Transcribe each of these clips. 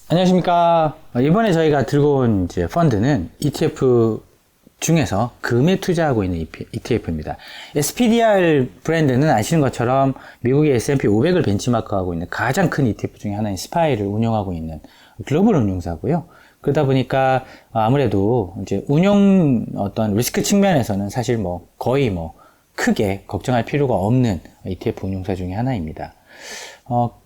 안녕하십니까. 이번에 저희가 들고 온 이제 펀드는 ETF 중에서 금에 투자하고 있는 ETF입니다. SPDR 브랜드는 아시는 것처럼 미국의 S&P 500을 벤치마크하고 있는 가장 큰 ETF 중에 하나인 스파이를 운영하고 있는 글로벌 운용사고요. 그러다 보니까 아무래도 이제 운용 어떤 리스크 측면에서는 사실 거의 크게 걱정할 필요가 없는 ETF 운용사 중에 하나입니다.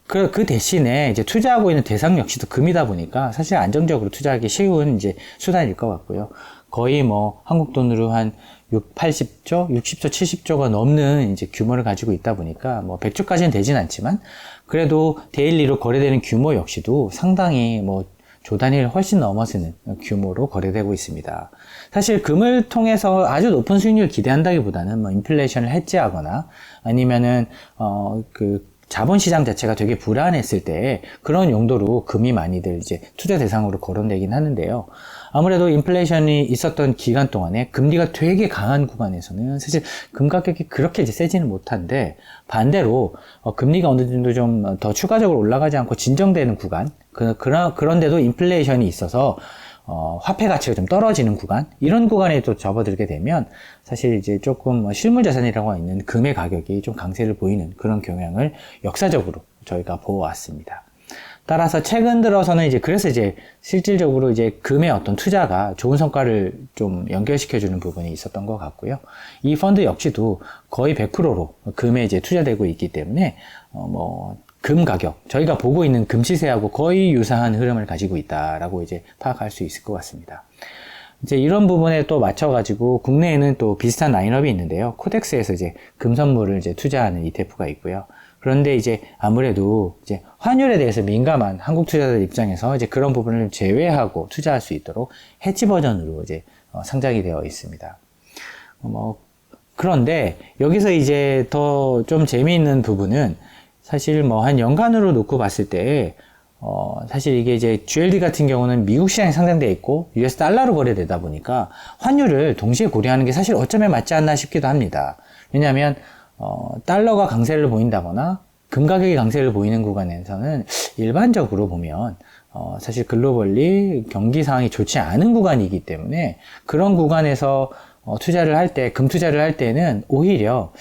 그 대신에 이제 투자하고 있는 대상 역시도 금이다 보니까 사실 안정적으로 투자하기 쉬운 이제 수단일 것 같고요. 거의 한국 돈으로 한 80조, 60조, 70조가 넘는 이제 규모를 가지고 있다 보니까 100조까지는 되진 않지만 그래도 데일리로 거래되는 규모 역시도 상당히 조 단위를 훨씬 넘어서는 규모로 거래되고 있습니다. 사실 금을 통해서 아주 높은 수익률을 기대한다기보다는 인플레이션을 해지하거나 아니면은 자본시장 자체가 되게 불안했을 때 그런 용도로 금이 많이들 이제 투자 대상으로 거론되긴 하는데요. 아무래도 인플레이션이 있었던 기간 동안에 금리가 되게 강한 구간에서는 사실 금 가격이 그렇게 이제 세지는 못한데 반대로 금리가 어느 정도 좀 더 추가적으로 올라가지 않고 진정되는 구간 그런데도 인플레이션이 있어서 화폐 가치가 좀 떨어지는 구간, 이런 구간에 또 접어들게 되면 사실 이제 조금 실물 자산이라고 있는 금의 가격이 좀 강세를 보이는 그런 경향을 역사적으로 저희가 보아왔습니다. 따라서 최근 들어서는 그래서 실질적으로 금의 어떤 투자가 좋은 성과를 좀 연결시켜주는 부분이 있었던 것 같고요. 이 펀드 역시도 거의 100%로 금에 투자되고 있기 때문에, 금 가격, 저희가 보고 있는 금 시세하고 거의 유사한 흐름을 가지고 있다라고 파악할 수 있을 것 같습니다. 이런 부분에 또 맞춰가지고 국내에는 또 비슷한 라인업이 있는데요. 코덱스에서 금 선물을 투자하는 ETF가 있고요. 그런데 아무래도 환율에 대해서 민감한 한국 투자자들 입장에서 그런 부분을 제외하고 투자할 수 있도록 해지 버전으로 상장이 되어 있습니다. 그런데 여기서 더 좀 재미있는 부분은 사실 한 연간으로 놓고 봤을 때 사실 이게 GLD 같은 경우는 미국 시장에 상장되어 있고 US 달러로 거래되다 보니까 환율을 동시에 고려하는 게 사실 어쩌면 맞지 않나 싶기도 합니다. 왜냐하면 달러가 강세를 보인다거나 금 가격이 강세를 보이는 구간에서는 일반적으로 보면 사실 글로벌리 경기 상황이 좋지 않은 구간이기 때문에 그런 구간에서 투자를 할 때, 금 투자를 할 때는 오히려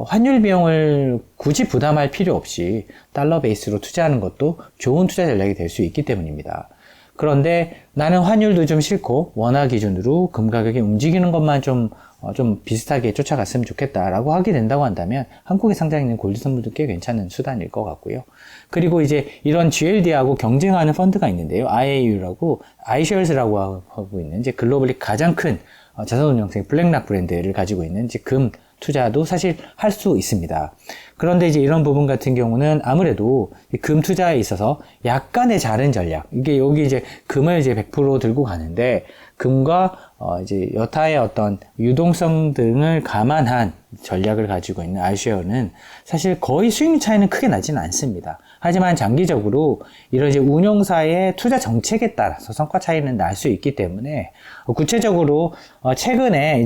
환율 비용을 굳이 부담할 필요 없이 달러 베이스로 투자하는 것도 좋은 투자 전략이 될 수 있기 때문입니다. 그런데 나는 환율도 좀 싫고 원화 기준으로 금 가격이 움직이는 것만 좀 비슷하게 쫓아갔으면 좋겠다라고 하게 된다고 한다면 한국에 상장해 있는 골드 선물도 꽤 괜찮은 수단일 것 같고요. 그리고 이런 GLD하고 경쟁하는 펀드가 있는데요. IAU라고, iShares라고 하고 있는 글로벌리 가장 큰 자산운용생 블랙락 브랜드를 가지고 있는 금 투자도 사실 할 수 있습니다. 그런데 이런 부분 같은 경우는 아무래도 금 투자에 있어서 약간의 다른 전략, 이게 여기 금을 100% 들고 가는데 금과 여타의 어떤 유동성 등을 감안한 전략을 가지고 있는 iShare는 사실 거의 수익률 차이는 크게 나지는 않습니다. 하지만 장기적으로 이런 운용사의 투자 정책에 따라서 성과 차이는 날 수 있기 때문에 구체적으로 최근에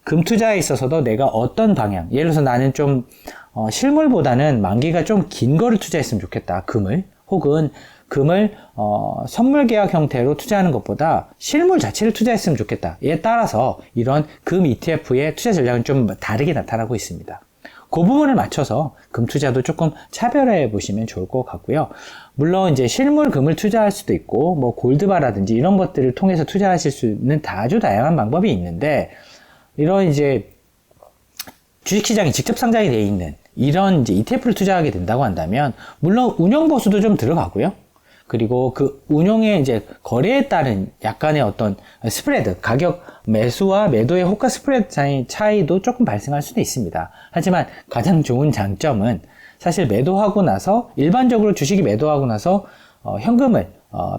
금 투자에 있어서도 내가 어떤 방향, 예를 들어서 나는 좀 실물보다는 만기가 좀 긴 거를 투자했으면 좋겠다, 금을. 혹은 금을 선물 계약 형태로 투자하는 것보다 실물 자체를 투자했으면 좋겠다. 이에 따라서 이런 금 ETF의 투자 전략은 좀 다르게 나타나고 있습니다. 그 부분을 맞춰서 금 투자도 조금 차별화해 보시면 좋을 것 같고요. 물론 실물 금을 투자할 수도 있고 골드바라든지 이런 것들을 통해서 투자하실 수 있는 아주 다양한 방법이 있는데, 이런 주식시장이 직접 상장이 되어 있는 이런 ETF를 투자하게 된다고 한다면 물론 운용 보수도 좀 들어가고요. 그리고 그 운용의 거래에 따른 약간의 어떤 스프레드, 가격 매수와 매도의 호가 스프레드 차이도 조금 발생할 수도 있습니다. 하지만 가장 좋은 장점은 사실 매도하고 나서, 일반적으로 주식이 매도하고 나서 현금을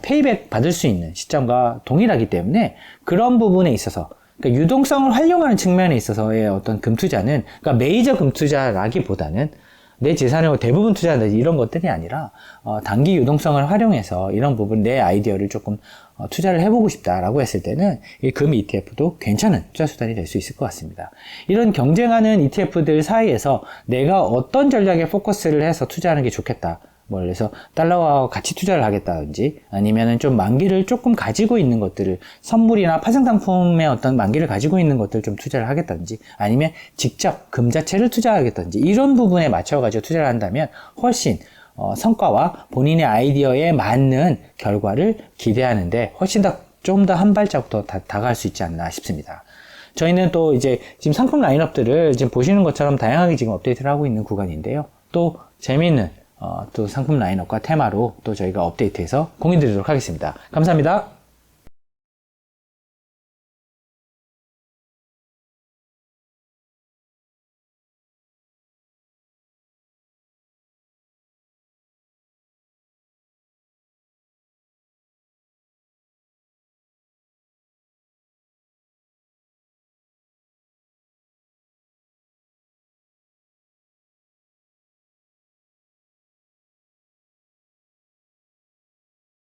페이백 받을 수 있는 시점과 동일하기 때문에 그런 부분에 있어서, 그러니까 유동성을 활용하는 측면에 있어서의 어떤 금 투자는, 그러니까 메이저 금 투자라기보다는 내 재산을 대부분 투자한다 이런 것들이 아니라 단기 유동성을 활용해서 이런 부분 내 아이디어를 조금 투자를 해보고 싶다라고 했을 때는 이 금 ETF도 괜찮은 투자 수단이 될 수 있을 것 같습니다. 이런 경쟁하는 ETF들 사이에서 내가 어떤 전략에 포커스를 해서 투자하는 게 좋겠다, 뭐 그래서 달러와 같이 투자를 하겠다든지 아니면은 좀 만기를 조금 가지고 있는 것들을 선물이나 파생 상품의 어떤 만기를 가지고 있는 것들을 좀 투자를 하겠다든지 아니면 직접 금 자체를 투자하겠다든지 이런 부분에 맞춰 가지고 투자를 한다면 훨씬 성과와 본인의 아이디어에 맞는 결과를 기대하는데 훨씬 더 좀 더 한 발자국 더 다가갈 수 있지 않나 싶습니다. 저희는 또 이제 지금 상품 라인업들을 지금 보시는 것처럼 다양하게 지금 업데이트를 하고 있는 구간인데요. 또 재미있는 또 상품 라인업과 테마로 또 저희가 업데이트해서 공유드리도록 하겠습니다. 감사합니다.